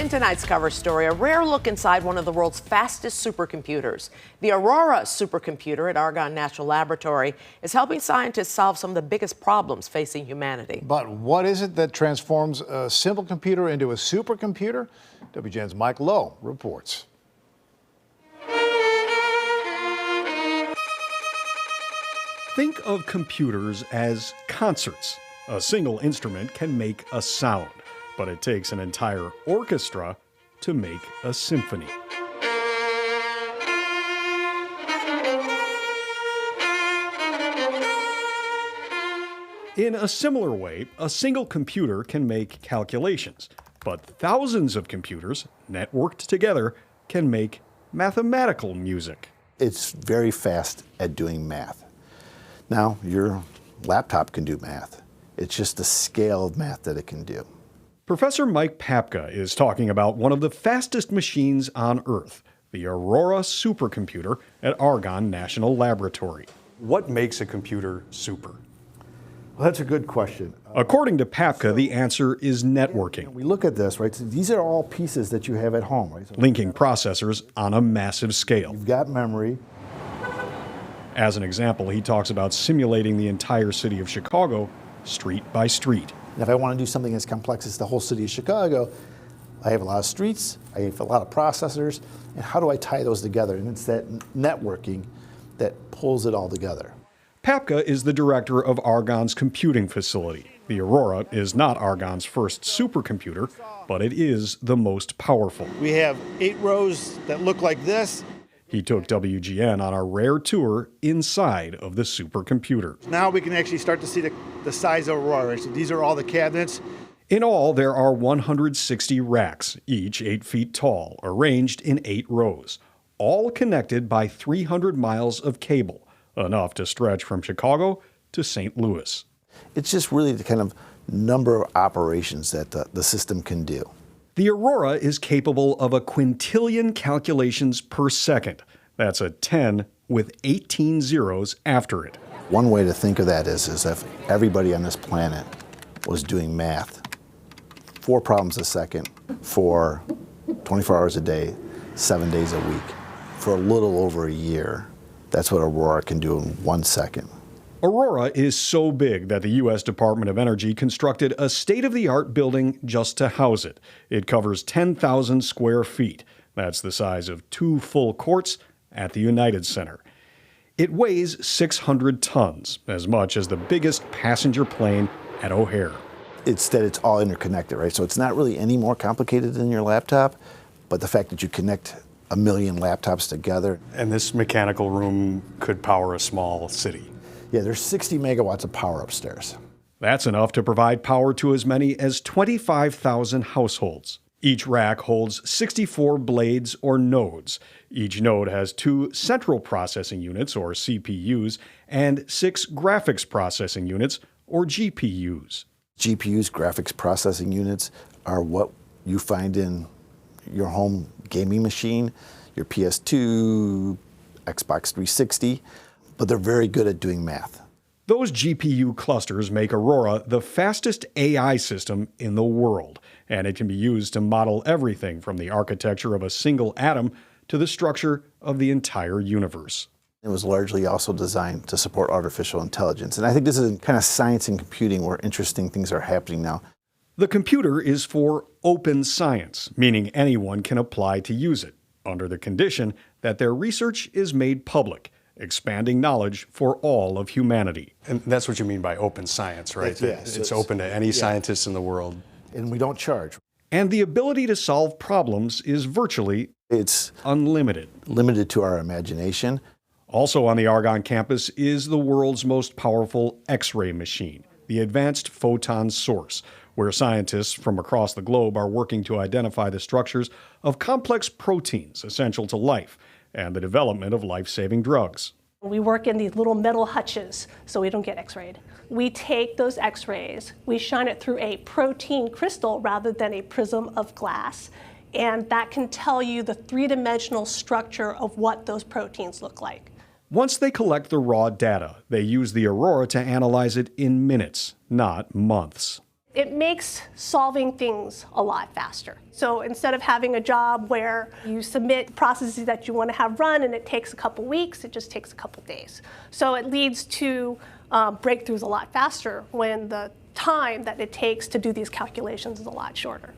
In tonight's cover story, a rare look inside one of the world's fastest supercomputers. The Aurora supercomputer at Argonne National Laboratory is helping scientists solve some of the biggest problems facing humanity. But what is it that transforms a simple computer into a supercomputer? WGN's Mike Lowe reports. Think of computers as concerts. A single instrument can make a sound, but it takes an entire orchestra to make a symphony. In a similar way, a single computer can make calculations, but thousands of computers, networked together, can make mathematical music. It's very fast at doing math. Now, your laptop can do math. It's just the scale of math that it can do. Professor Mike Papka is talking about one of the fastest machines on Earth, the Aurora supercomputer at Argonne National Laboratory. What makes a computer super? Well, that's a good question. According to Papka, the answer is networking. We look at this, right? So these are all pieces that you have at home, right? So Linking processors on a massive scale. you've got memory. As an example, he talks about simulating the entire city of Chicago, street by street. And if I want to do something as complex as the whole city of Chicago, I have a lot of streets, I have a lot of processors, and how do I tie those together? And it's that networking that pulls it all together. Papka is the director of Argonne's computing facility. The Aurora is not Argonne's first supercomputer, but it is the most powerful. We have 8 rows that look like this. He took WGN on a rare tour inside of the supercomputer. Now we can actually start to see the size of Aurora. So these are all the cabinets. In all, there are 160 racks, each 8 feet tall, arranged in 8 rows, all connected by 300 miles of cable, enough to stretch from Chicago to St. Louis. It's just really the kind of number of operations that the system can do. The Aurora is capable of a quintillion calculations per second. That's a 10 with 18 zeros after it. One way to think of that is if everybody on this planet was doing math, 4 problems a second for 24 hours a day, 7 days a week, for a little over a year. That's what Aurora can do in 1 second. Aurora is so big that the U.S. Department of Energy constructed a state-of-the-art building just to house it. It covers 10,000 square feet. That's the size of 2 full courts at the United Center. It weighs 600 tons, as much as the biggest passenger plane at O'Hare. It's that it's all interconnected, right? So it's not really any more complicated than your laptop, but the fact that you connect a million laptops together. And this mechanical room could power a small city. Yeah, there's 60 megawatts of power upstairs. That's enough to provide power to as many as 25,000 households. Each rack holds 64 blades or nodes. Each node has 2 central processing units, or CPUs, and 6 graphics processing units, or GPUs. GPUs, graphics processing units, are what you find in your home gaming machine, your PS2, Xbox 360, but they're very good at doing math. Those GPU clusters make Aurora the fastest AI system in the world, and it can be used to model everything from the architecture of a single atom to the structure of the entire universe. It was largely also designed to support artificial intelligence, and I think this is kind of science and computing where interesting things are happening now. The computer is for open science, meaning anyone can apply to use it, under the condition that their research is made public, expanding knowledge for all of humanity. And that's what you mean by open science, right? Yes, It's open to any scientist in the world. And we don't charge. And the ability to solve problems is virtually It's unlimited. limited to our imagination. Also on the Argonne campus is the world's most powerful X-ray machine, the Advanced Photon Source, where scientists from across the globe are working to identify the structures of complex proteins essential to life and the development of life-saving drugs. We work in these little metal hutches so we don't get X-rayed. We take those X-rays, we shine it through a protein crystal rather than a prism of glass, and that can tell you the 3-dimensional structure of what those proteins look like. Once they collect the raw data, they use the Aurora to analyze it in minutes, not months. It makes solving things a lot faster. So instead of having a job where you submit processes that you want to have run and it takes a couple weeks, it just takes a couple days. So it leads to breakthroughs a lot faster when the time that it takes to do these calculations is a lot shorter.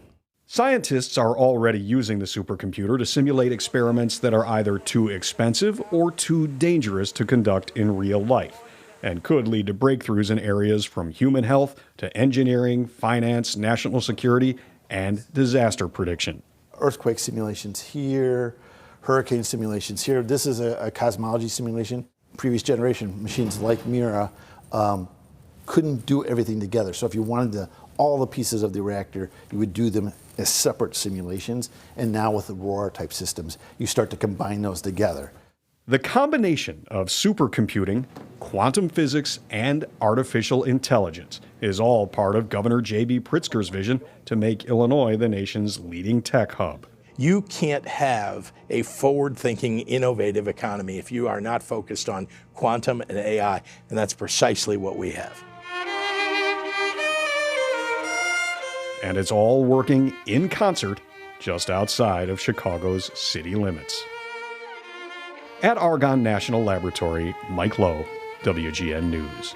Scientists are already using the supercomputer to simulate experiments that are either too expensive or too dangerous to conduct in real life, and could lead to breakthroughs in areas from human health to engineering, finance, national security, and disaster prediction. Earthquake simulations here, hurricane simulations here. This is a cosmology simulation. Previous generation machines like Mira couldn't do everything together. So if you wanted all the pieces of the reactor, you would do them as separate simulations. And now with Aurora type systems, you start to combine those together. The combination of supercomputing, quantum physics, and artificial intelligence is all part of Governor J.B. Pritzker's vision to make Illinois the nation's leading tech hub. You can't have a forward-thinking, innovative economy if you are not focused on quantum and AI, and that's precisely what we have. And it's all working in concert just outside of Chicago's city limits. At Argonne National Laboratory, Mike Lowe, WGN News.